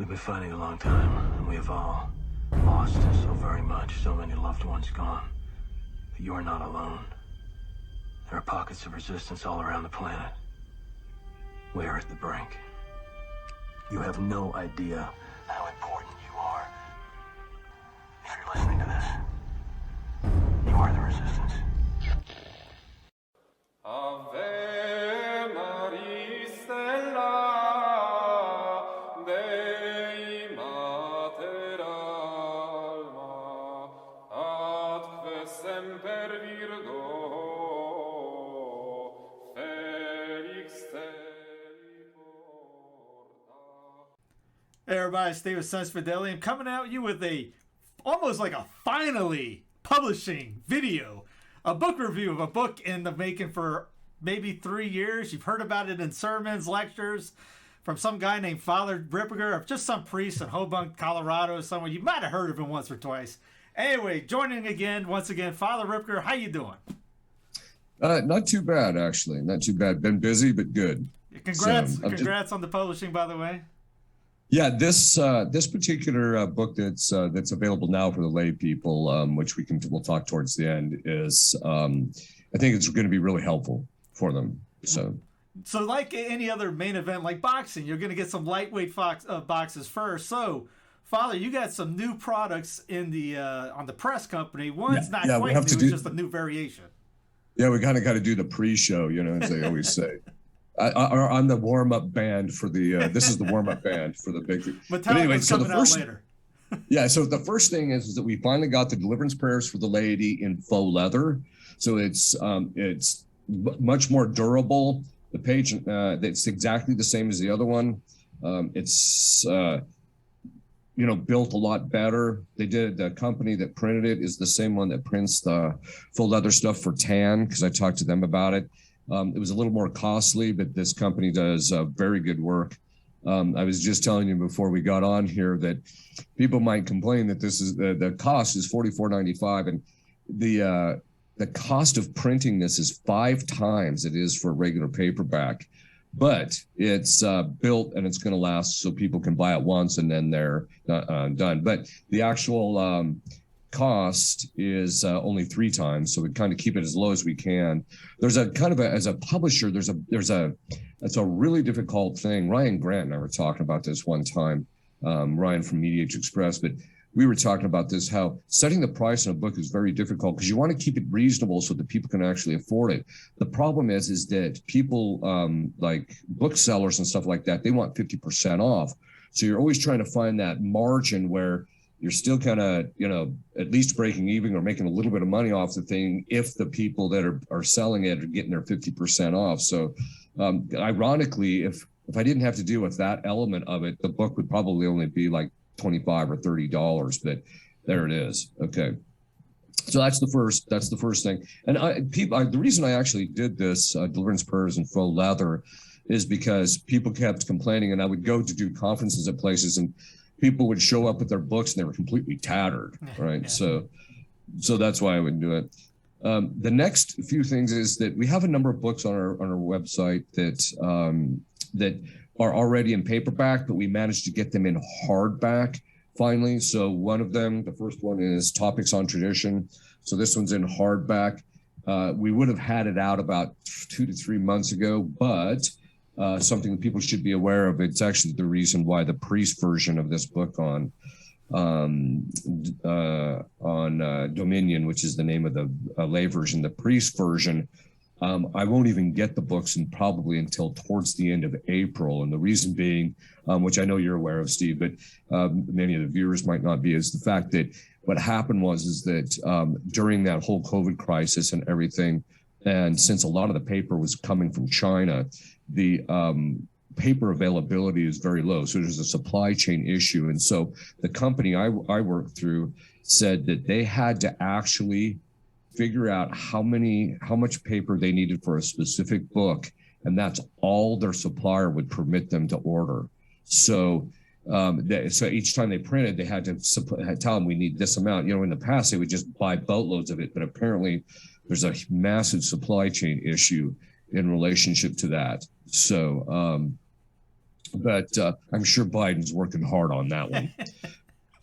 We've been fighting a long time, and we have all lost so very much, so many loved ones gone. But you are not alone. There are pockets of resistance all around the planet. We are at the brink. You have no idea how important you are. If you're listening to this, you are the resistance. Ave Maria Stella, Dei Mater Alma, atque semper Virgo, Felix te porta. Hey everybody, Steve with Sensus Fidelium coming at you with almost like a finally publishing video. A book review of a book in the making for maybe 3 years. You've heard about it in sermons, lectures from some guy named Father Ripperger, or just some priest in Hobunk, Colorado, somewhere. You might have heard of him once or twice. Anyway, joining once again, Father Ripperger. How you doing? Not too bad, actually. Not too bad. Been busy, but good. Congrats on the publishing, by the way. Yeah, this particular book that's available now for the lay people, which we'll talk towards the end, is I think it's going to be really helpful for them. So like any other main event like boxing, you're going to get some lightweight boxes first. So, Father, you got some new products in the on the press company. One's not quite new; it's just a new variation. Yeah, we kind of got to do the pre-show, as they always say. I'm the warm-up band for the. This is the warm-up band for the big. But anyway, so the first later. Yeah, so the first thing is that we finally got the deliverance prayers for the laity in faux leather. So it's much more durable. The page, it's exactly the same as the other one. It's built a lot better. The company that printed it is the same one that prints the faux leather stuff for tan, because I talked to them about it. It was a little more costly, but this company does very good work. I was just telling you before we got on here that people might complain that this is the cost is $44.95, and the cost of printing this is 5 times it is for a regular paperback. But it's built and it's going to last, so people can buy it once and then they're done. But the actual cost is only 3 times, so we kind of keep it as low as we can. There's a kind of as a publisher, it's a really difficult thing. Ryan Grant and I were talking about this one time, Ryan from Media Age Express, but we were talking about this, how setting the price on a book is very difficult because you want to keep it reasonable so that people can actually afford it. The problem is that people like booksellers and stuff like that, they want 50% off. So you're always trying to find that margin where you're still kind of, at least breaking even or making a little bit of money off the thing if the people that are selling it are getting their 50% off. So ironically, if I didn't have to deal with that element of it, the book would probably only be like $25 or $30, but there it is. Okay. So that's the first thing. And the reason I actually did this deliverance prayers in faux leather is because people kept complaining, and I would go to do conferences at places and people would show up with their books and they were completely tattered, right? Yeah. So that's why I would do it. The next few things is that we have a number of books on our website that are already in paperback, but we managed to get them in hardback finally. So one of them, the first one, is Topics on Tradition. So this one's in hardback. We would have had it out about 2 to 3 months ago, but something that people should be aware of. It's actually the reason why the priest version of this book on Dominion, which is the name of the lay version, the priest version, I won't even get the books until towards the end of April. And the reason being, which I know you're aware of, Steve, but many of the viewers might not be, is the fact that what happened is that during that whole COVID crisis and everything, and since a lot of the paper was coming from China, the paper availability is very low. So there's a supply chain issue. And so the company I worked through said that they had to actually figure out how much paper they needed for a specific book, and that's all their supplier would permit them to order. So so each time they printed, they had to tell them we need this amount. In the past they would just buy boatloads of it, but apparently there's a massive supply chain issue in relationship to that. So but I'm sure Biden's working hard on that one.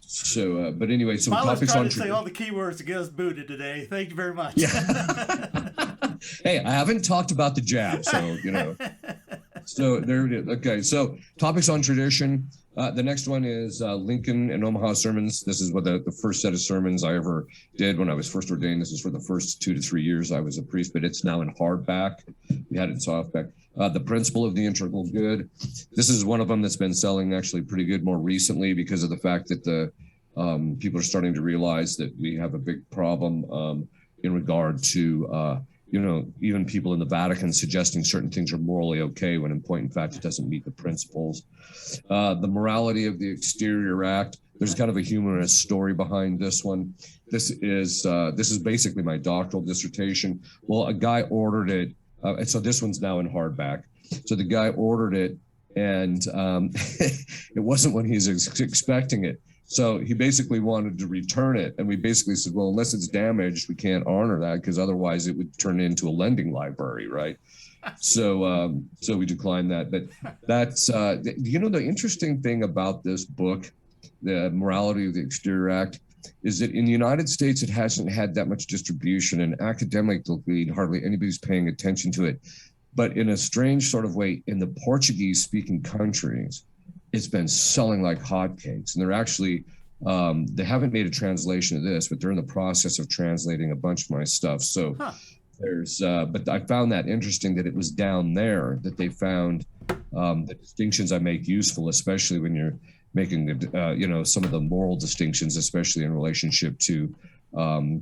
So, but anyway, so Milo's topics trying on to say all the keywords to get us booted today. Thank you very much. Yeah. Hey, I haven't talked about the jab, so So there it is. Okay, so topics on tradition. The next one is Lincoln and Omaha sermons. This is what the first set of sermons I ever did when I was first ordained. This is for the first 2 to 3 years I was a priest, but it's now in hardback. We had it in softback. The Principle of the Integral Good. This is one of them that's been selling actually pretty good more recently because of the fact that the people are starting to realize that we have a big problem in regard to even people in the Vatican suggesting certain things are morally okay when in point in fact it doesn't meet the principles. The Morality of the Exterior Act. There's kind of a humorous story behind this one. This is basically my doctoral dissertation. Well, a guy ordered it, and so this one's now in hardback. So the guy ordered it, and it wasn't when he was expecting it. So he basically wanted to return it. And we basically said, well, unless it's damaged, we can't honor that because otherwise it would turn into a lending library, right? So we declined that. But that's, the interesting thing about this book, the Morality of the Exterior Act, is that in the United States, it hasn't had that much distribution, and academically, hardly anybody's paying attention to it. But in a strange sort of way, in the Portuguese-speaking countries, it's been selling like hotcakes. And they're actually, they haven't made a translation of this, but they're in the process of translating a bunch of my stuff. So but I found that interesting that it was down there that they found the distinctions I make useful, especially when you're making, some of the moral distinctions, especially in relationship to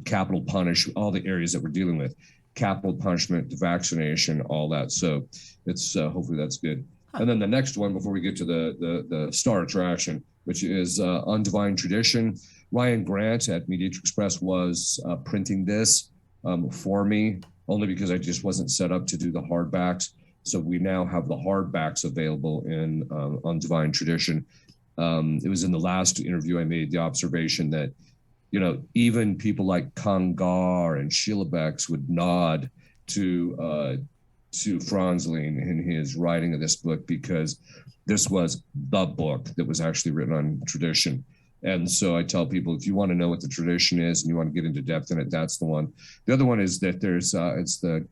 capital punish, all the areas that we're dealing with, capital punishment, vaccination, all that. So it's hopefully that's good. And then the next one, before we get to the star attraction, which is on divine tradition, Ryan Grant at Mediatrix Press was printing this for me, only because I just wasn't set up to do the hardbacks. So we now have the hardbacks available in on divine tradition. It was in the last interview I made the observation that, even people like Congar and Schillebeck's would nod to Franzling in his writing of this book, because this was the book that was actually written on tradition. And so I tell people, if you want to know what the tradition is and you want to get into depth in it, that's the one. The other one is that there's it's the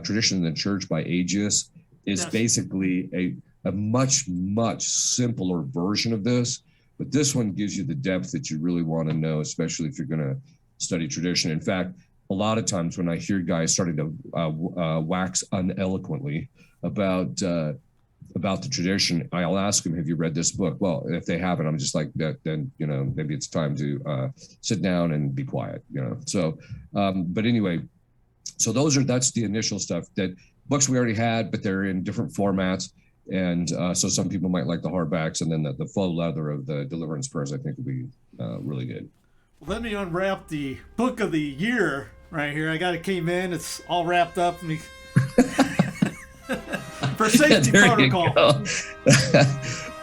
Tradition in the Church by Agius. Is basically a much, much simpler version of this. But this one gives you the depth that you really want to know, especially if you're going to study tradition. In fact, a lot of times when I hear guys starting to wax uneloquently about the tradition, I'll ask them, have you read this book? Well, if they haven't, I'm just like, then, maybe it's time to sit down and be quiet, So, but anyway, so that's the initial stuff. That books we already had, but they're in different formats. And so some people might like the hardbacks, and then the faux leather of the Deliverance Prayers, I think, would be really good. Let me unwrap the book of the year right here. I got it came in. It's all wrapped up. For safety protocol.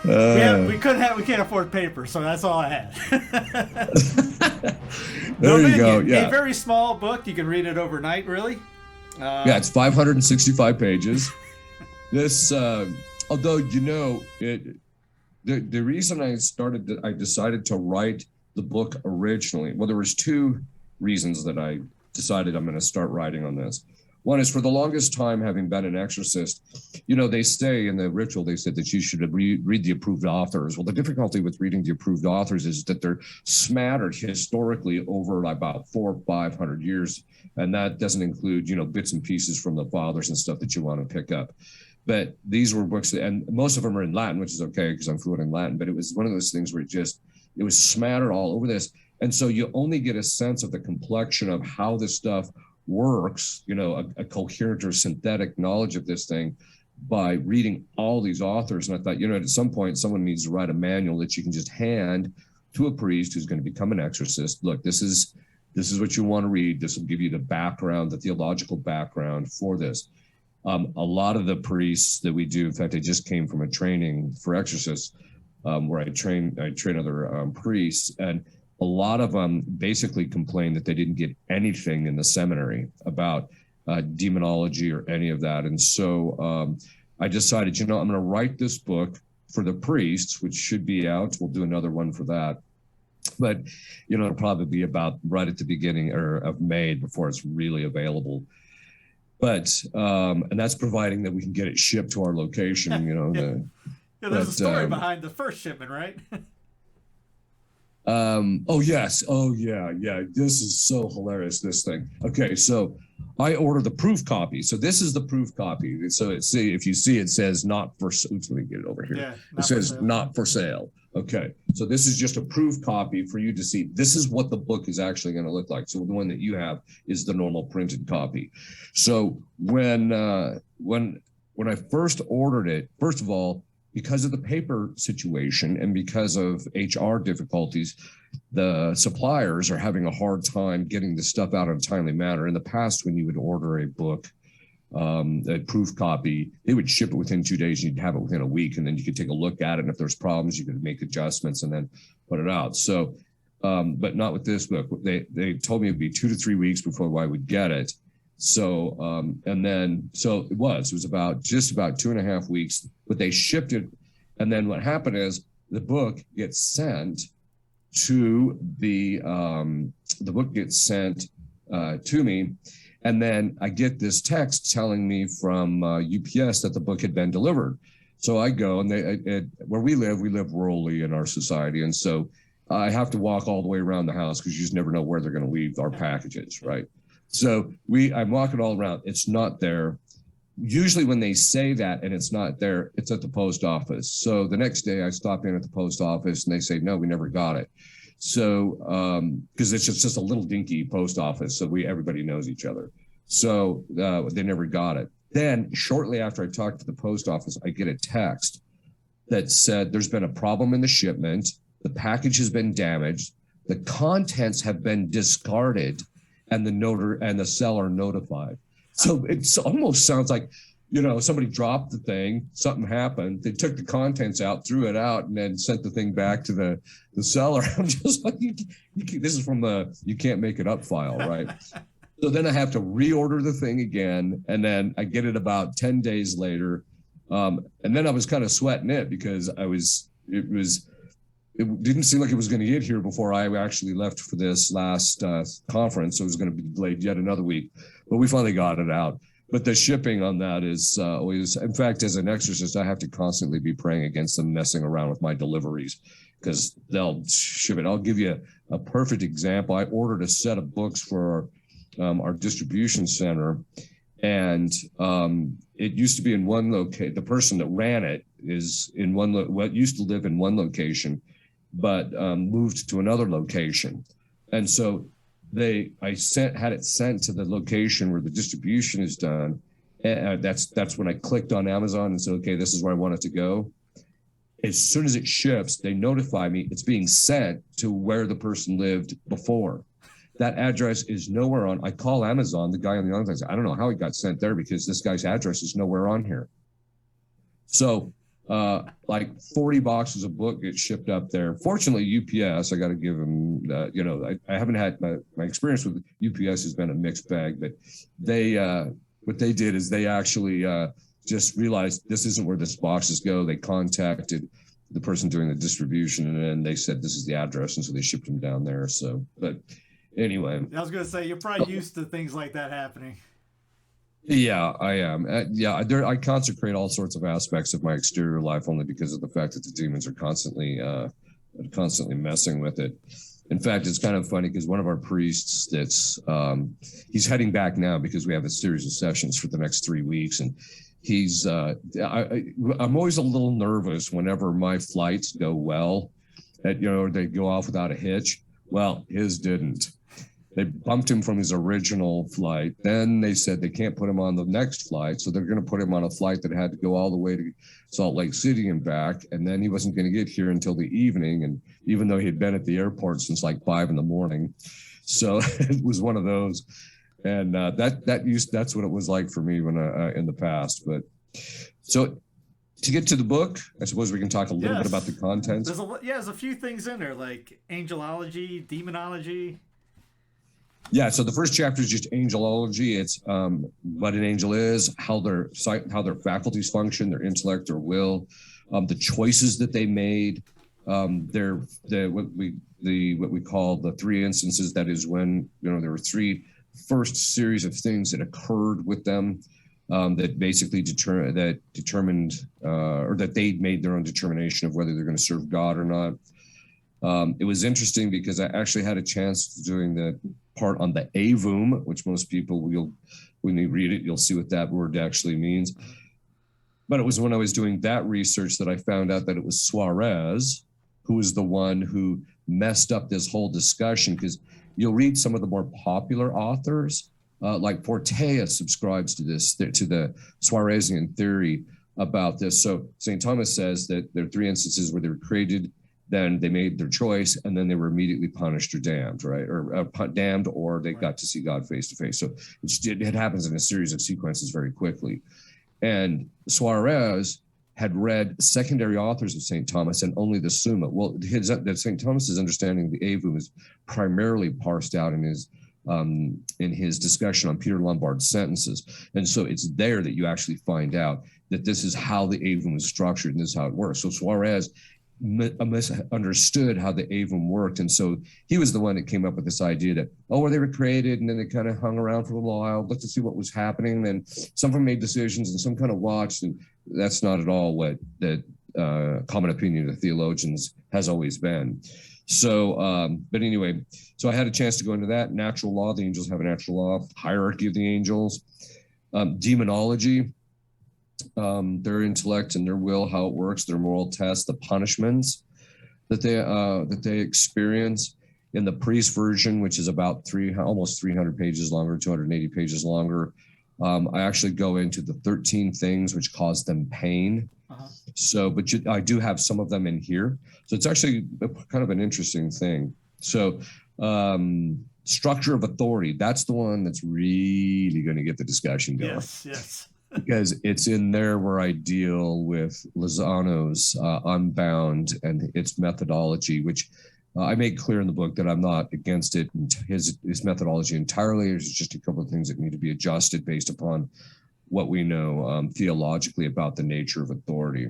We can't afford paper, so that's all I had. There you go. Yeah. A very small book. You can read it overnight, really. It's 565 pages. This, although, the reason I decided to write the book originally, well, there was two reasons that I decided I'm going to start writing on this. One is, for the longest time, having been an exorcist, they say in the ritual, they said that you should read the approved authors. Well, the difficulty with reading the approved authors is that they're smattered historically over about 400 or 500 years. And that doesn't include, bits and pieces from the fathers and stuff that you want to pick up. But these were books, and most of them are in Latin, which is okay because I'm fluent in Latin. But it was one of those things where it was smattered all over this. And so you only get a sense of the complexion of how this stuff works, a coherent or synthetic knowledge of this thing by reading all these authors. And I thought, at some point, someone needs to write a manual that you can just hand to a priest who's going to become an exorcist. Look, this is what you want to read. This will give you the background, the theological background for this. A lot of the priests that we do, in fact, I just came from a training for exorcists where I train other priests, and a lot of them basically complained that they didn't get anything in the seminary about demonology or any of that. And so I decided, I'm going to write this book for the priests, which should be out. We'll do another one for that. But, it'll probably be about right at the beginning of May before it's really available. But, and that's providing that we can get it shipped to our location, There's a story behind the first shipment, right? Oh yes. Oh yeah. This is so hilarious, this thing. Okay, so I ordered the proof copy. So this is the proof copy. So if you see, it says not for, let me get it over here. Yeah, it says not for sale. Okay, so this is just a proof copy for you to see. This is what the book is actually going to look like. So the one that you have is the normal printed copy. So when I first ordered it, first of all, because of the paper situation and because of HR difficulties, the suppliers are having a hard time getting the stuff out in a timely manner. In the past, when you would order a book, a proof copy, they would ship it within 2 days. You'd have it within a week, and then you could take a look at it. And if there's problems, you could make adjustments and then put it out. So, but not with this book. They told me it'd be 2 to 3 weeks before I would get it. So, so it was about just about 2.5 weeks, but they shipped it. And then what happened is the book gets sent to the book gets sent to me. And then I get this text telling me from UPS that the book had been delivered. So I go, and where we live rurally in our society. And so I have to walk all the way around the house because you just never know where they're going to leave our packages, right? So I'm walking all around. It's not there. Usually when they say that and it's not there, it's at the post office. So the next day I stop in at the post office and they say, no, we never got it. So, because it's just a little dinky post office. So everybody knows each other. So they never got it. Then shortly after I talked to the post office, I get a text that said there's been a problem in the shipment. The package has been damaged. The contents have been discarded and the seller notified. So it almost sounds like, somebody dropped the thing, something happened, they took the contents out, threw it out, and then sent the thing back to the seller. I'm just like, this is from the you can't make it up file, right? So then I have to reorder the thing again, and then I get it about 10 days later. And then I was kind of sweating it because it didn't seem like it was going to get here before I actually left for this last conference. So it was going to be delayed yet another week, but we finally got it out. But the shipping on that is always, in fact, as an exorcist, I have to constantly be praying against them messing around with my deliveries because they'll ship it. I'll give you a perfect example. I ordered a set of books for our distribution center, and it used to be in one location. The person that ran it is in what used to live in one location, but moved to another location. And so had it sent to the location where the distribution is done. And that's when I clicked on Amazon and said, okay, this is where I want it to go. As soon as it ships, they notify me it's being sent to where the person lived before. That address is nowhere on. I call Amazon, the guy on the other side, I don't know how it got sent there because this guy's address is nowhere on here. So like 40 boxes of book get shipped up there. Fortunately, UPS, I got to give them, I haven't had my experience with UPS has been a mixed bag, but they, what they did is they actually just realized this isn't where this boxes go. They contacted the person doing the distribution and then they said, this is the address. And so they shipped them down there. So, but anyway. I was going to say, you're probably used to things like that happening. Yeah, I am. I consecrate all sorts of aspects of my exterior life only because of the fact that the demons are constantly messing with it. In fact, it's kind of funny because one of our priests he's heading back now because we have a series of sessions for the next 3 weeks. And he's, I'm always a little nervous whenever my flights go well, or they go off without a hitch. Well, his didn't. They bumped him from his original flight. Then they said they can't put him on the next flight. So they're going to put him on a flight that had to go all the way to Salt Lake City and back. And then he wasn't going to get here until the evening. And even though he had been at the airport since like 5 a.m. So it was one of those. And that's what it was like for me when in the past. But so to get to the book, I suppose we can talk a little bit about the contents. There's a few things in there like angelology, demonology. Yeah, so the first chapter is just angelology. It's what an angel is, how their faculties function, their intellect, their will, the choices that they made. What we call the three instances. That is when there were three first series of things that occurred with them that basically determined or that they made their own determination of whether they're going to serve God or not. It was interesting because I actually had a chance doing the part on the avum, which most people when you read it, you'll see what that word actually means. But it was when I was doing that research that I found out that it was Suarez who was the one who messed up this whole discussion, because you'll read some of the more popular authors, like Portea subscribes to the Suarezian theory about this. So St. Thomas says that there are three instances where they were created, then they made their choice, and then they were immediately punished or damned, right? Or damned, or they got to see God face to face. So it happens in a series of sequences very quickly. And Suarez had read secondary authors of St. Thomas and only the Summa. Well, St. Thomas's understanding of the Avum is primarily parsed out in his discussion on Peter Lombard's sentences. And so it's there that you actually find out that this is how the Avum is structured and this is how it works. So Suarez misunderstood how the Avum worked. And so he was the one that came up with this idea that, they were created and then they kind of hung around for a little while, looked to see what was happening. And some of them made decisions and some kind of watched. And that's not at all what the common opinion of theologians has always been. So, but anyway, so I had a chance to go into that. Natural law, the angels have a natural law, hierarchy of the angels, demonology, their intellect and their will, how it works, their moral tests, the punishments that they experience. In the priest version, which is about almost 300 pages longer, 280 pages longer, I actually go into the 13 things which cause them pain. So, but I do have some of them in here. So it's actually kind of an interesting thing. So, structure of authority, that's the one that's really going to get the discussion going. Yes. Because it's in there where I deal with Lozano's Unbound and its methodology, which I make clear in the book that I'm not against it and his methodology entirely. There's just a couple of things that need to be adjusted based upon what we know theologically about the nature of authority.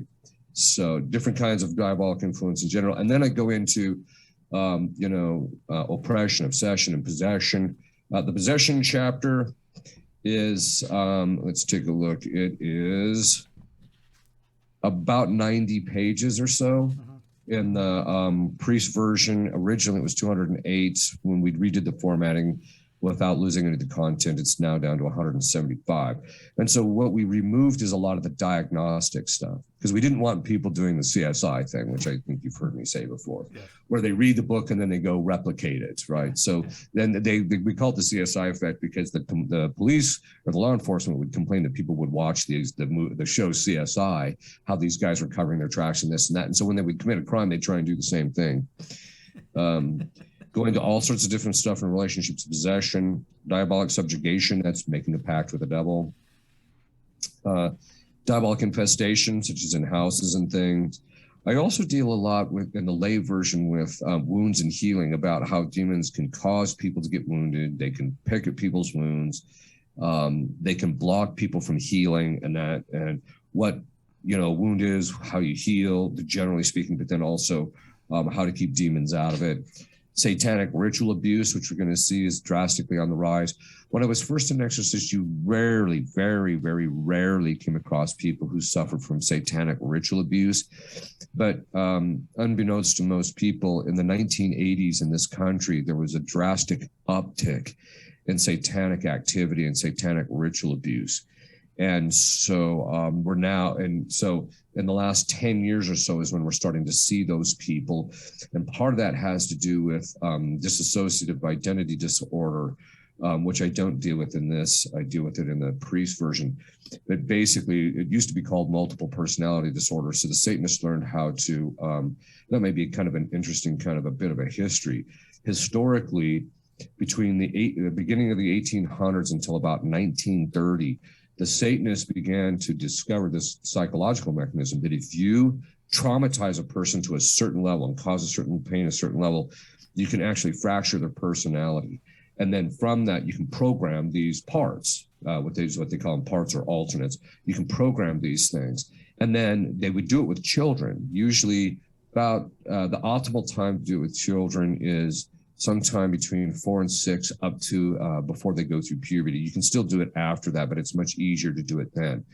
So different kinds of diabolic influence in general. And then I go into, oppression, obsession, and possession. The possession chapter is, let's take a look. It is about 90 pages or so. In the priest version, originally it was 208. When we redid the formatting without losing any of the content, it's now down to 175. And so what we removed is a lot of the diagnostic stuff, because we didn't want people doing the CSI thing, which I think you've heard me say before, where they read the book and then they go replicate it, right? So then we call it the CSI effect, because the police or the law enforcement would complain that people would watch the show CSI, how these guys were covering their tracks and this and that. And so when they would commit a crime, they'd try and do the same thing. Going to all sorts of different stuff in relationship to possession, diabolic subjugation, that's making a pact with the devil. Diabolic infestation, such as in houses and things. I also deal a lot with, in the lay version, with wounds and healing, about how demons can cause people to get wounded. They can pick at people's wounds. They can block people from healing, and what a wound is, how you heal, generally speaking, but then also how to keep demons out of it. Satanic ritual abuse, which we're going to see is drastically on the rise. When I was first an exorcist, you rarely, very, very rarely came across people who suffered from satanic ritual abuse. But unbeknownst to most people, in the 1980s in this country, there was a drastic uptick in satanic activity and satanic ritual abuse. And so we're now, and so in the last 10 years or so is when we're starting to see those people. And part of that has to do with dissociative identity disorder, which I don't deal with in this. I deal with it in the priest version. But basically, it used to be called multiple personality disorder. So the Satanists learned how to, that may be kind of an interesting kind of a bit of a history. Historically, between the beginning of the 1800s until about 1930, the Satanists began to discover this psychological mechanism that if you traumatize a person to a certain level and cause a certain pain at a certain level, you can actually fracture their personality. And then from that, you can program these parts, what they call them, parts or alternates. You can program these things. And then they would do it with children. Usually about the optimal time to do it with children is sometime between 4 and 6 up to before they go through puberty. You can still do it after that, but it's much easier to do it then.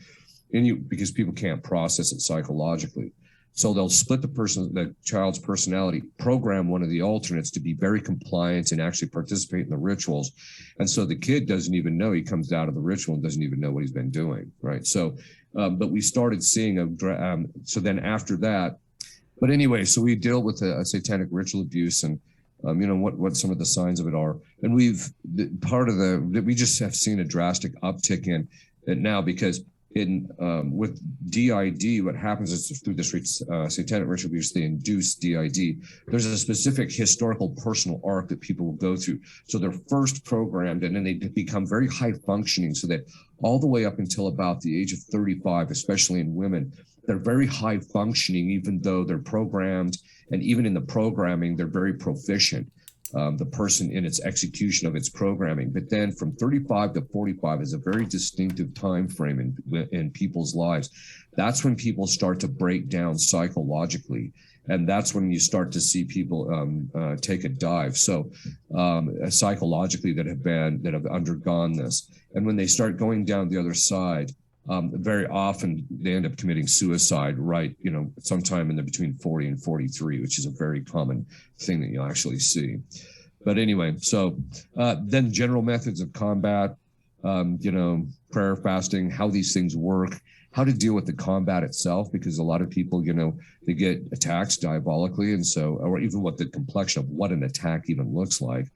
Because people can't process it psychologically. So they'll split the child's personality, program one of the alternates to be very compliant and actually participate in the rituals. And so the kid doesn't even know, he comes out of the ritual and doesn't even know what he's been doing, right? So, but we started seeing so then after that, but anyway, so we deal with a satanic ritual abuse and what some of the signs of it are. And we just have seen a drastic uptick in it now because with DID, what happens is through this satanic ritual abuse, they induce DID. There's a specific historical personal arc that people will go through. So they're first programmed and then they become very high functioning so that all the way up until about the age of 35, especially in women, they're very high functioning, even though they're programmed. And even in the programming, they're very proficient. The person in its execution of its programming. But then from 35 to 45 is a very distinctive time frame in people's lives. That's when people start to break down psychologically. And that's when you start to see people take a dive. So psychologically that have undergone this. And when they start going down the other side, very often they end up committing suicide, right? Sometime in the between 40 and 43, which is a very common thing that you'll actually see. But anyway, so then general methods of combat, prayer, fasting, how these things work, how to deal with the combat itself, because a lot of people, they get attacks diabolically. And so, or even what the complexion of what an attack even looks like,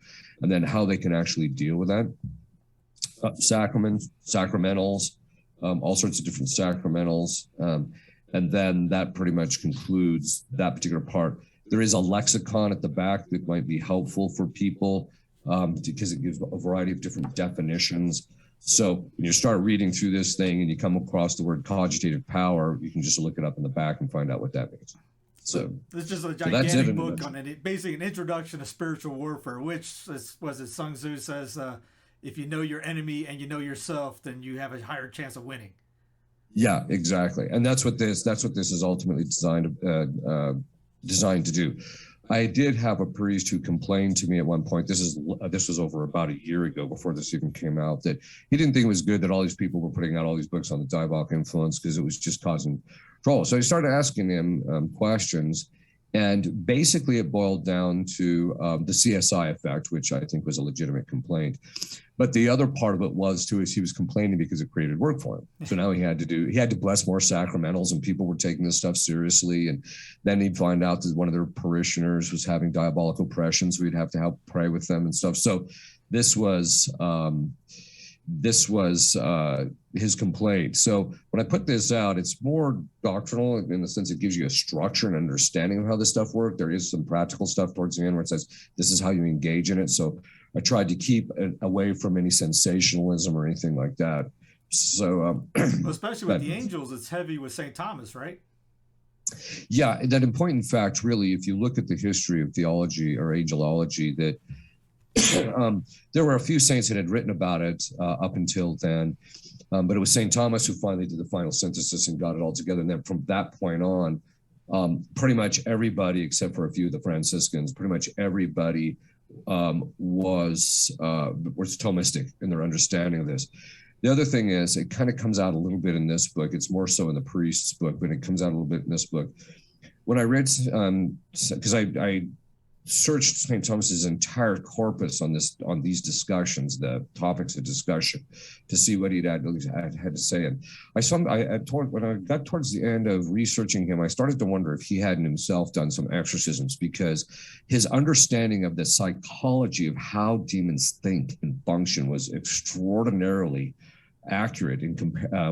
and then how they can actually deal with that. Sacramentals, all sorts of different sacramentals. And then that pretty much concludes that particular part. There is a lexicon at the back that might be helpful for people because it gives a variety of different definitions. So when you start reading through this thing and you come across the word cogitative power, you can just look it up in the back and find out what that means. So it's just a gigantic book on it. Basically an introduction to spiritual warfare, which Sun Tzu says, if you know your enemy and you know yourself, then you have a higher chance of winning. Yeah, exactly. And that's what this is ultimately designed to do. I did have a priest who complained to me at one point. This was over about a year ago before this even came out, that he didn't think it was good that all these people were putting out all these books on the diabolic influence because it was just causing trouble. So I started asking him questions. And basically it boiled down to the CSI effect, which I think was a legitimate complaint. But the other part of it was too, is he was complaining because it created work for him. So now he had to bless more sacramentals and people were taking this stuff seriously. And then he'd find out that one of their parishioners was having diabolic oppression. So we'd have to help pray with them and stuff. So this was his complaint. So when I put this out, it's more doctrinal in the sense it gives you a structure and understanding of how this stuff works. There is some practical stuff towards the end where it says, this is how you engage in it. So I tried to keep it away from any sensationalism or anything like that. So, especially with the angels, it's heavy with St. Thomas, right? Yeah, that important fact, really, if you look at the history of theology or angelology, that there were a few saints that had written about it up until then, but it was St. Thomas who finally did the final synthesis and got it all together. And then from that point on, pretty much everybody, except for a few of the Franciscans, pretty much everybody was Thomistic in their understanding of this. The other thing is, it kind of comes out a little bit in this book. It's more so in the priest's book, but it comes out a little bit in this book. When I read, because I searched St. Thomas's entire corpus on these discussions, the topics of discussion, to see what he had to say. And when I got towards the end of researching him, I started to wonder if he hadn't himself done some exorcisms, because his understanding of the psychology of how demons think and function was extraordinarily accurate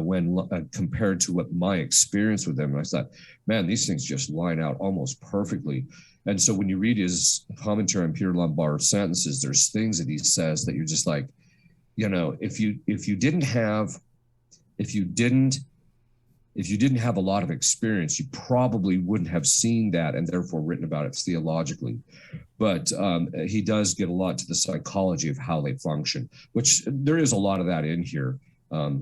when compared to what my experience with them. And I thought, man, these things just line out almost perfectly. And so when you read his commentary on Peter Lombard's sentences, there's things that he says that you're just like, if you didn't have a lot of experience, you probably wouldn't have seen that and therefore written about it theologically. But he does get a lot to the psychology of how they function, which there is a lot of that in here.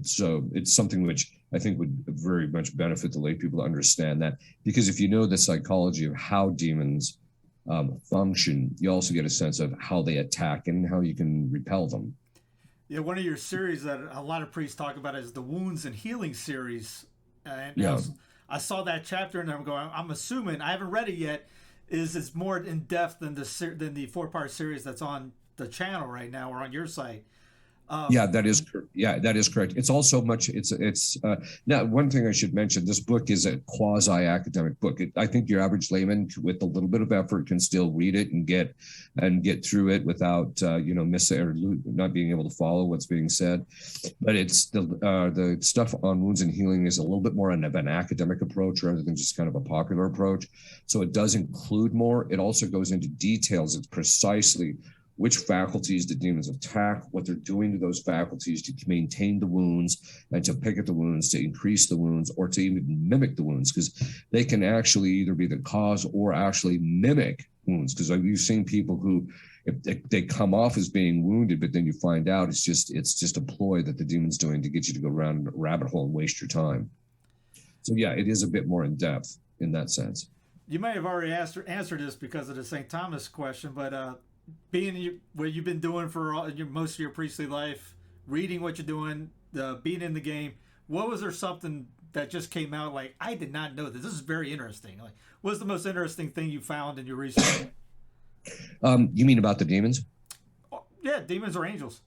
So it's something which I think would very much benefit the lay people to understand that, because if you know the psychology of how demons function, you also get a sense of how they attack and how you can repel them. Yeah, one of your series that a lot of priests talk about is the Wounds and Healing series. And Yeah. I saw that chapter and I'm going, I'm assuming, I haven't read it yet, is it's more in depth than the 4-part series that's on the channel right now or on your site. That is correct. It's also much. It's now one thing I should mention. This book is a quasi-academic book. I think your average layman, with a little bit of effort, can still read it and get through it without missing or not being able to follow what's being said. But it's the stuff on wounds and healing is a little bit more of an academic approach rather than just kind of a popular approach. So it does include more. It also goes into details. It's precisely which faculties the demons attack, what they're doing to those faculties to maintain the wounds and to pick at the wounds, to increase the wounds, or to even mimic the wounds, because they can actually either be the cause or actually mimic wounds. Because we've seen people who, if they come off as being wounded, but then you find out it's just a ploy that the demon's doing to get you to go around a rabbit hole and waste your time. So yeah, it is a bit more in depth in that sense. You may have already answered this because of the St. Thomas question, but being what you've been doing for most of your priestly life, reading what you're doing, being in the game, what was there something that just came out like, I did not know this? This is very interesting. Like, what's the most interesting thing you found in your research? You mean about the demons? Oh, yeah, demons or angels.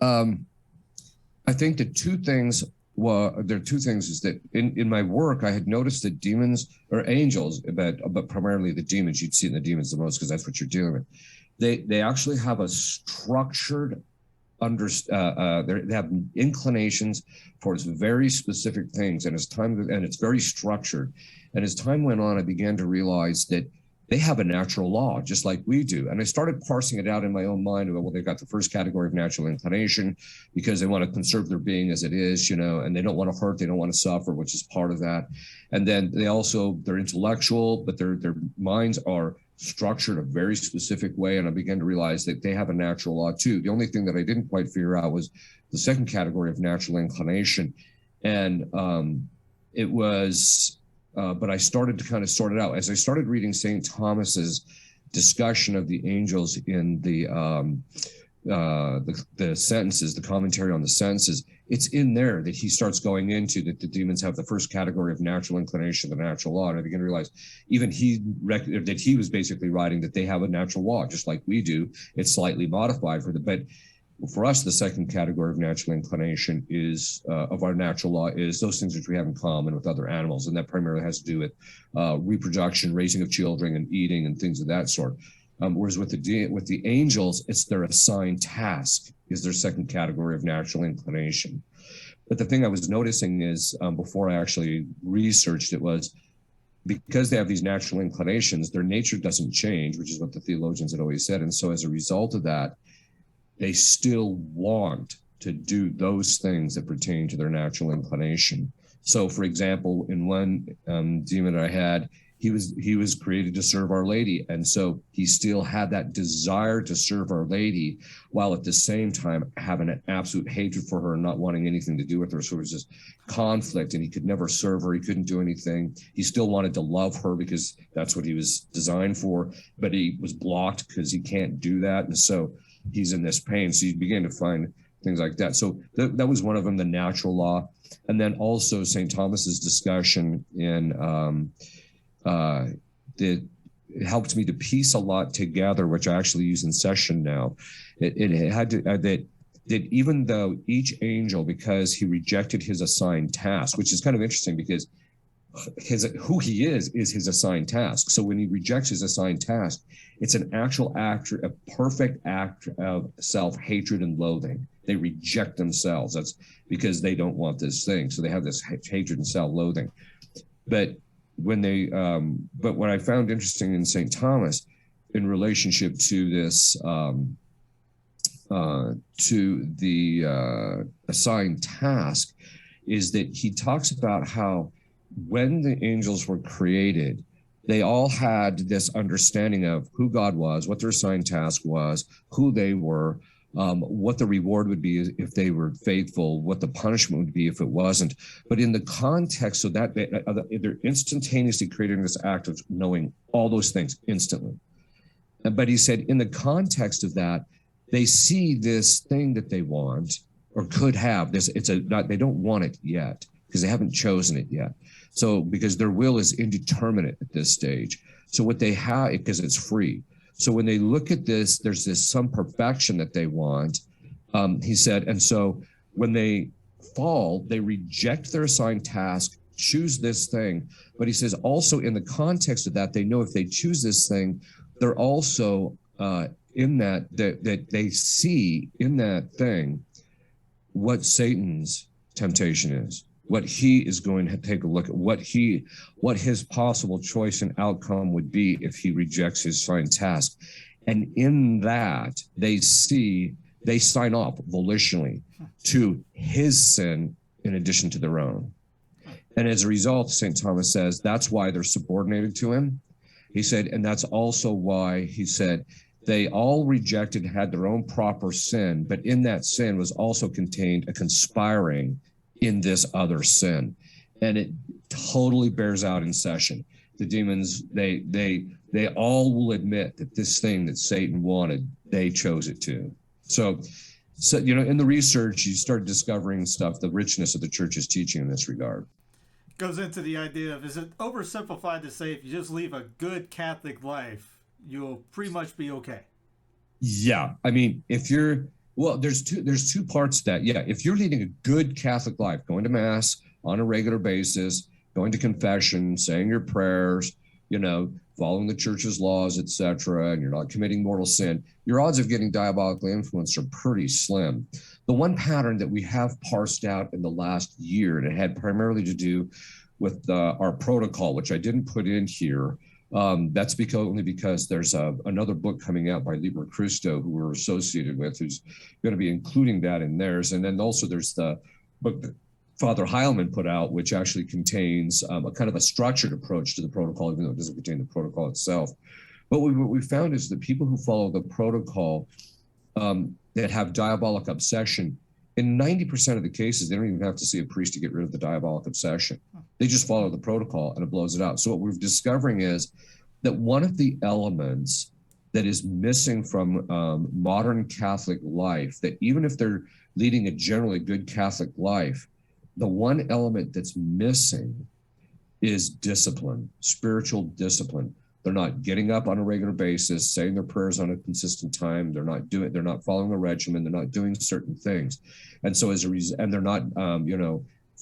I think there are two things is that in my work, I had noticed that demons or angels, but primarily the demons, you'd see in the demons the most because that's what you're dealing with. They actually have a structured they have inclinations towards very specific things, and it's very structured. And as time went on, I began to realize that they have a natural law, just like we do. And I started parsing it out in my own mind. Well, they've got the first category of natural inclination because they want to conserve their being as it is, and they don't want to hurt, they don't want to suffer, which is part of that. And then they're intellectual, but their minds are structured a very specific way. And I began to realize that they have a natural law too. The only thing that I didn't quite figure out was the second category of natural inclination. And it was, but I started to kind of sort it out. As I started reading St. Thomas's discussion of the angels in the sentences, the commentary on the sentences, it's in there that he starts going into that the demons have the first category of natural inclination, the natural law. And I began to realize even that he was basically writing that they have a natural law, just like we do. It's slightly modified but for us, the second category of natural inclination is of our natural law is those things which we have in common with other animals. And that primarily has to do with reproduction, raising of children, and eating and things of that sort. Whereas with the angels, it's their assigned task is their second category of natural inclination. But the thing I was noticing is before I actually researched it was because they have these natural inclinations, their nature doesn't change, which is what the theologians had always said. And so as a result of that, they still want to do those things that pertain to their natural inclination. So for example, in one demon I had, he was created to serve Our Lady. And so he still had that desire to serve Our Lady while at the same time having an absolute hatred for her and not wanting anything to do with her. So it was just conflict and he could never serve her. He couldn't do anything. He still wanted to love her because that's what he was designed for, but he was blocked because he can't do that. And so he's in this pain. So you begin to find things like that. So that was one of them, the natural law. And then also St. Thomas's discussion in it helped me to piece a lot together, which I actually use in session now. It had to that even though each angel, because he rejected his assigned task, which is kind of interesting because who he is his assigned task. So when he rejects his assigned task, it's an actual act, a perfect act of self-hatred and loathing. They reject themselves. That's because they don't want this thing. So they have this hatred and self-loathing. But what I found interesting in St. Thomas in relationship to this, to the assigned task, is that he talks about how when the angels were created, they all had this understanding of who God was, what their assigned task was, who they were, what the reward would be if they were faithful, what the punishment would be if it wasn't. But in the context of that, they're instantaneously creating this act of knowing all those things instantly. But he said, in the context of that, they see this thing that they want or could have. They don't want it yet because they haven't chosen it yet. So because their will is indeterminate at this stage. So what they have, because it's free. So when they look at this, there's some perfection that they want, he said. And so when they fall, they reject their assigned task, choose this thing. But he says also in the context of that, they know if they choose this thing, they're also in that they see in that thing what Satan's temptation is, what he is going to take a look at, what his possible choice and outcome would be if he rejects his assigned task. And in that, they sign off volitionally to his sin in addition to their own. And as a result, St. Thomas says, that's why they're subordinated to him. He said, and that's also why, he said, they all rejected, had their own proper sin, but in that sin was also contained a conspiring in this other sin. And it totally bears out in session. The demons, they all will admit that this thing that Satan wanted, they chose it too. So, in the research, you start discovering stuff, the richness of the church's teaching in this regard. Goes into the idea of, is it oversimplified to say if you just leave a good Catholic life, you'll pretty much be okay? Yeah. I mean, there's two parts to that. Yeah. If you're leading a good Catholic life, going to mass on a regular basis, going to confession, saying your prayers, following the church's laws, etc., and you're not committing mortal sin, your odds of getting diabolically influenced are pretty slim. The one pattern that we have parsed out in the last year, and it had primarily to do with our protocol, which I didn't put in here. That's only because there's another book coming out by Liber Christo, who we're associated with, who's going to be including that in theirs. And then also there's the book that Father Heilman put out, which actually contains a kind of a structured approach to the protocol, even though it doesn't contain the protocol itself. But what we found is that people who follow the protocol that have diabolic obsession, in 90% of the cases, they don't even have to see a priest to get rid of the diabolic obsession. They just follow the protocol and it blows it out. So what we're discovering is that one of the elements that is missing from modern Catholic life, that even if they're leading a generally good Catholic life, the one element that's missing is discipline, spiritual discipline. They're not getting up on a regular basis, saying their prayers on a consistent time. They're not following a regimen. They're not doing certain things. And so and they're not,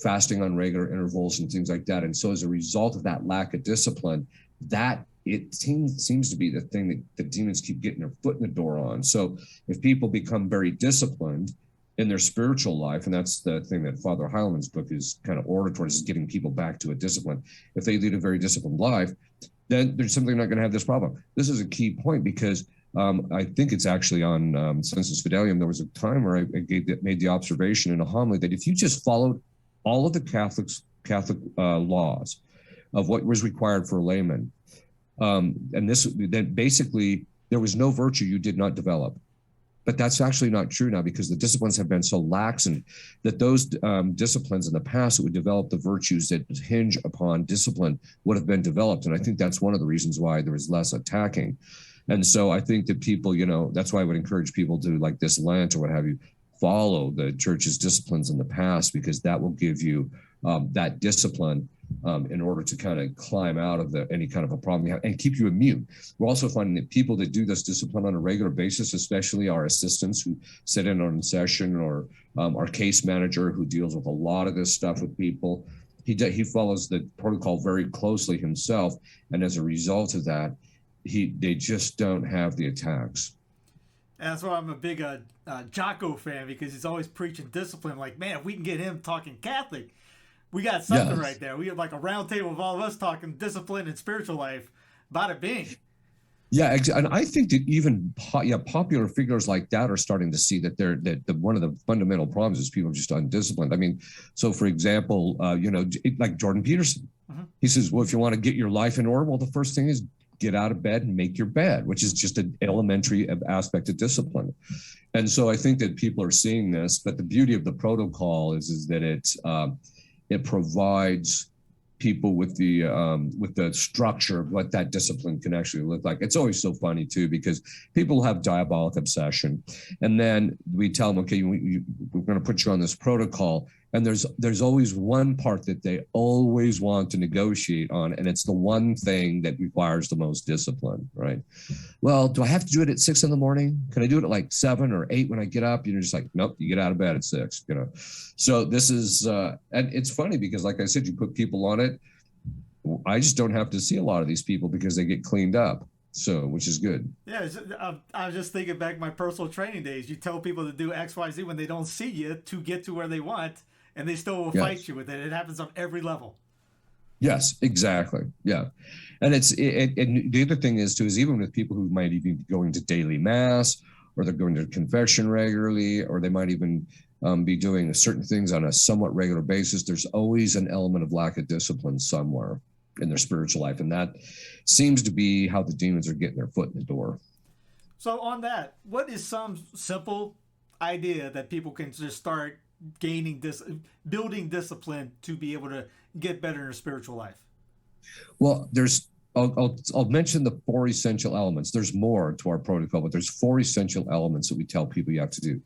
fasting on regular intervals and things like that. And so as a result of that lack of discipline, that it seems to be the thing that the demons keep getting their foot in the door on. So if people become very disciplined in their spiritual life, and that's the thing that Father Heilman's book is kind of oriented towards, is getting people back to a discipline. If they lead a very disciplined life, then they're simply not going to have this problem. This is a key point because I think it's actually on Sensus Fidelium. There was a time where I made the observation in a homily that if you just followed all of the Catholic laws of what was required for a layman, then basically there was no virtue you did not develop. But that's actually not true now, because the disciplines have been so lax, and that those disciplines in the past that would develop the virtues that hinge upon discipline would have been developed. And I think that's one of the reasons why there was less attacking. And so I think that people, that's why I would encourage people to, like this Lent or what have you, follow the church's disciplines in the past, because that will give you that discipline in order to kind of climb out of any kind of a problem you have and keep you immune. We're also finding that people that do this discipline on a regular basis, especially our assistants who sit in on session, or our case manager who deals with a lot of this stuff with people, he follows the protocol very closely himself. And as a result of that, they just don't have the attacks. And that's why I'm a big Jocko fan, because he's always preaching discipline. Like, man, if we can get him talking Catholic, we got something right there. We have like a round table of all of us talking discipline and spiritual life. Bada bing. Yeah, and I think that even popular figures like that are starting to see that one of the fundamental problems is people are just undisciplined. I mean, so for example, like Jordan Peterson, he says, well, if you want to get your life in order, well, the first thing is get out of bed and make your bed, which is just an elementary aspect of discipline. And so I think that people are seeing this, but the beauty of the protocol is that it provides people with the structure of what that discipline can actually look like. It's always so funny too, because people have diabolic obsession, and then we tell them, okay, we're going to put you on this protocol, and there's always one part that they always want to negotiate on, and it's the one thing that requires the most discipline, right? Well, do I have to do it at 6 a.m? Can I do it at like 7 or 8 when I get up? You're just like, nope, you get out of bed at 6, you know. So this is, and it's funny because, like I said, you put people on it. I just don't have to see a lot of these people because they get cleaned up. So, which is good. Yeah, I was just thinking back my personal training days. You tell people to do X, Y, Z when they don't see you to get to where they want, and they still will fight you with it. It happens on every level. Yes, exactly. Yeah. And and the other thing is too, is even with people who might even be going to daily mass, or they're going to confession regularly, or they might even be doing certain things on a somewhat regular basis, there's always an element of lack of discipline somewhere in their spiritual life. And that seems to be how the demons are getting their foot in the door. So on that, what is some simple idea that people can just start gaining building discipline to be able to get better in their spiritual life? Well, I'll mention the 4 essential elements. There's more to our protocol, but there's 4 essential elements that we tell people you have to do.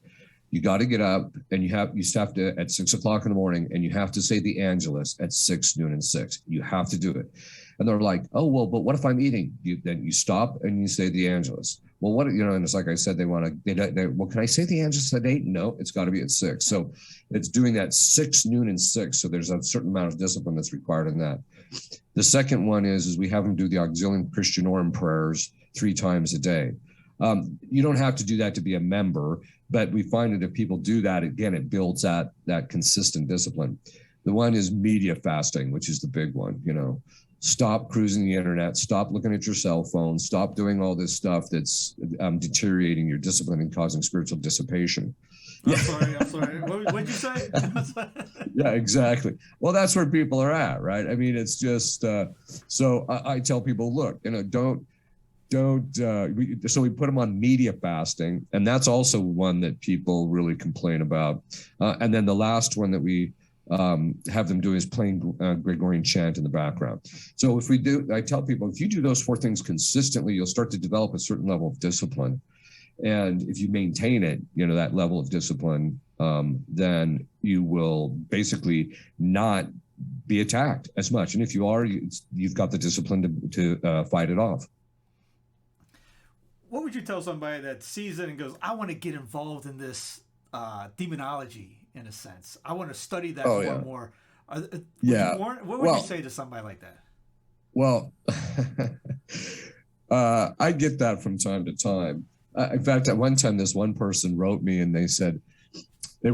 You got to get up, and you have to at 6 o'clock in the morning, and you have to say the Angelus at 6, noon, and 6. You have to do it. And they're like, oh, well, but what if I'm eating? Then you stop and you say the Angelus. Well, what, you know, and it's like I said, well, can I say the Angelus at 8? No, it's got to be at 6. So it's doing that 6, noon, and 6. So there's a certain amount of discipline that's required in that. The second one is we have them do the Auxilium Christianorum prayers 3 times a day. You don't have to do that to be a member, but we find that if people do that, again, it builds that consistent discipline. The one is media fasting, which is the big one. You know, stop cruising the internet, stop looking at your cell phone, stop doing all this stuff that's deteriorating your discipline and causing spiritual dissipation. I'm sorry. What'd you say? Yeah, exactly. Well, that's where people are at, right? I mean, it's just, so I tell people, look, you know, so we put them on media fasting, and that's also one that people really complain about. And then the last one that we have them do is playing Gregorian chant in the background. So if we do, I tell people, if you do those 4 things consistently, you'll start to develop a certain level of discipline. And if you maintain it, you know, that level of discipline, then you will basically not be attacked as much. And if you are, you've got the discipline to fight it off. What would you tell somebody that sees it and goes, I want to get involved in this demonology, in a sense? I want to study that more. What would you say to somebody like that? Well, I get that from time to time. In fact, at one time, this one person wrote me and said, Father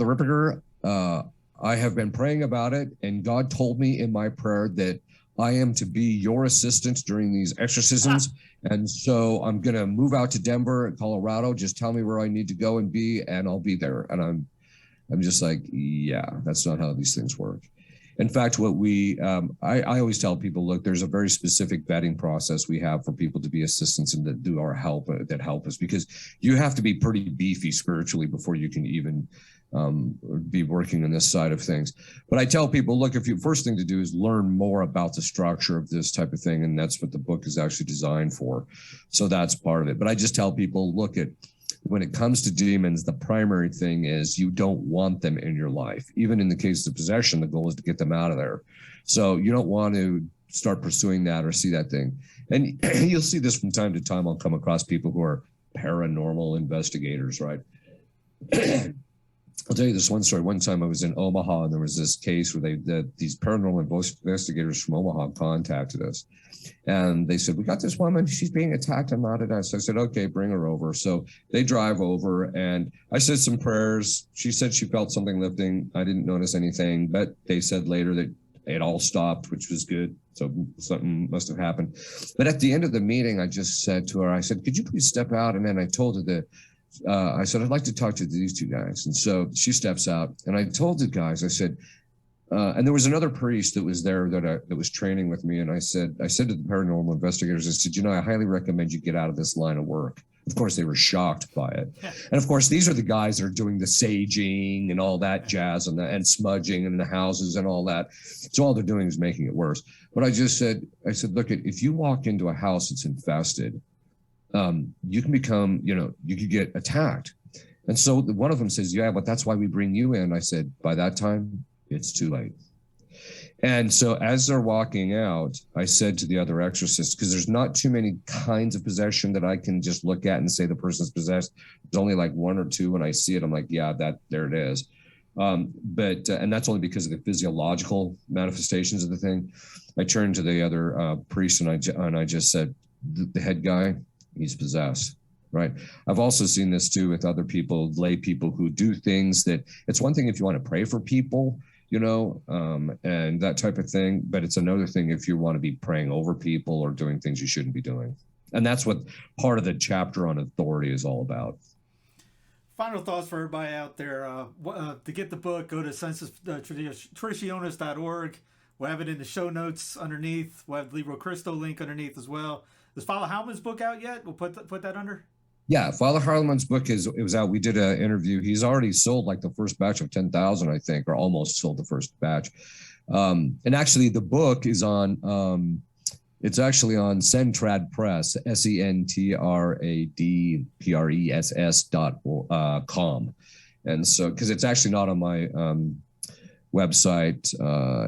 Ripperger, I have been praying about it, and God told me in my prayer that I am to be your assistant during these exorcisms. And so I'm going to move out to Denver and Colorado. Just tell me where I need to go and be, and I'll be there. And I'm just like, yeah, that's not how these things work. In fact, what I always tell people, look, there's a very specific vetting process we have for people to be assistants and that do our help, that help us, because you have to be pretty beefy spiritually before you can even be working on this side of things. But I tell people, look, first thing to do is learn more about the structure of this type of thing. And that's what the book is actually designed for. So that's part of it. But I just tell people, look, when it comes to demons, the primary thing is you don't want them in your life. Even in the case of possession, the goal is to get them out of there. So you don't want to start pursuing that or see that thing. And you'll see this from time to time. I'll come across people who are paranormal investigators, right? I'll tell you this one story. One time I was in Omaha, and there was this case where these paranormal investigators from Omaha contacted us. And they said, we got this woman, she's being attacked and not at us. I said, okay, bring her over. So they drive over, and I said some prayers. She said she felt something lifting. I didn't notice anything, but they said later that it all stopped, which was good. So something must have happened. But at the end of the meeting, I just said to her, I said, could you please step out? And then I told her that, I said, I'd like to talk to these 2 guys. And so she steps out, and I told the guys, I said, and there was another priest that was there that was training with me, and I said to the paranormal investigators, I said, I highly recommend you get out of this line of work. Of course, they were shocked by it, and of course, these are the guys that are doing the saging and all that jazz and smudging in the houses and all that. So all they're doing is making it worse. But I said, look, if you walk into a house that's infested, you can become, you could get attacked. And so one of them says, yeah, but that's why we bring you in. I said, by that time, it's too late. And so as they're walking out, I said to the other exorcists, because there's not too many kinds of possession that I can just look at and say the person's possessed. There's only like one or two. When I see it, I'm like, yeah, there it is. But that's only because of the physiological manifestations of the thing. I turned to the other priest and I just said, the head guy, he's possessed. Right. I've also seen this too with other people, lay people who do things that it's one thing if you want to pray for people, and that type of thing. But it's another thing if you want to be praying over people or doing things you shouldn't be doing. And that's what part of the chapter on authority is all about. Final thoughts for everybody out there. To get the book, go to sensustraditionis.org. We'll have it in the show notes underneath. We'll have the Libro Cristo link underneath as well. Is Father Howman's book out yet? We'll put that under. Yeah, Father Harleman's book it was out. We did an interview. He's already sold like the first batch of 10,000, I think, or almost sold the first batch. And actually, the book is on. It's actually on Sentrad Press, SENTRADPRESS.com, and so because it's actually not on my website.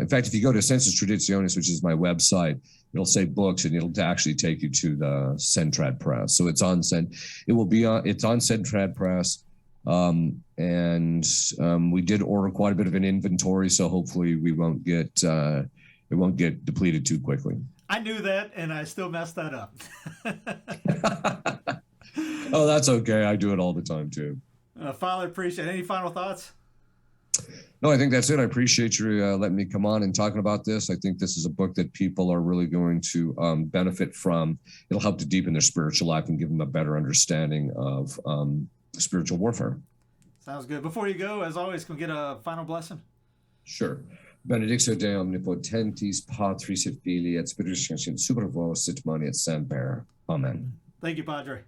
In fact, if you go to Sensus Traditionis, which is my website, it'll say books, and it'll actually take you to the Sentrad Press. So it's on it's on Sentrad Press. We did order quite a bit of an inventory, so hopefully it won't get depleted too quickly. I knew that, and I still messed that up. Oh, that's okay. I do it all the time too. Father, appreciate it. Any final thoughts? No, I think that's it. I appreciate you letting me come on and talking about this. I think this is a book that people are really going to benefit from. It'll help to deepen their spiritual life and give them a better understanding of spiritual warfare. Sounds good. Before you go, as always, can we get a final blessing? Sure. Benedictio Dei omnipotentis, Patris et Filii et Spiritus Sancti, super vos et semper. Amen. Thank you, Padre.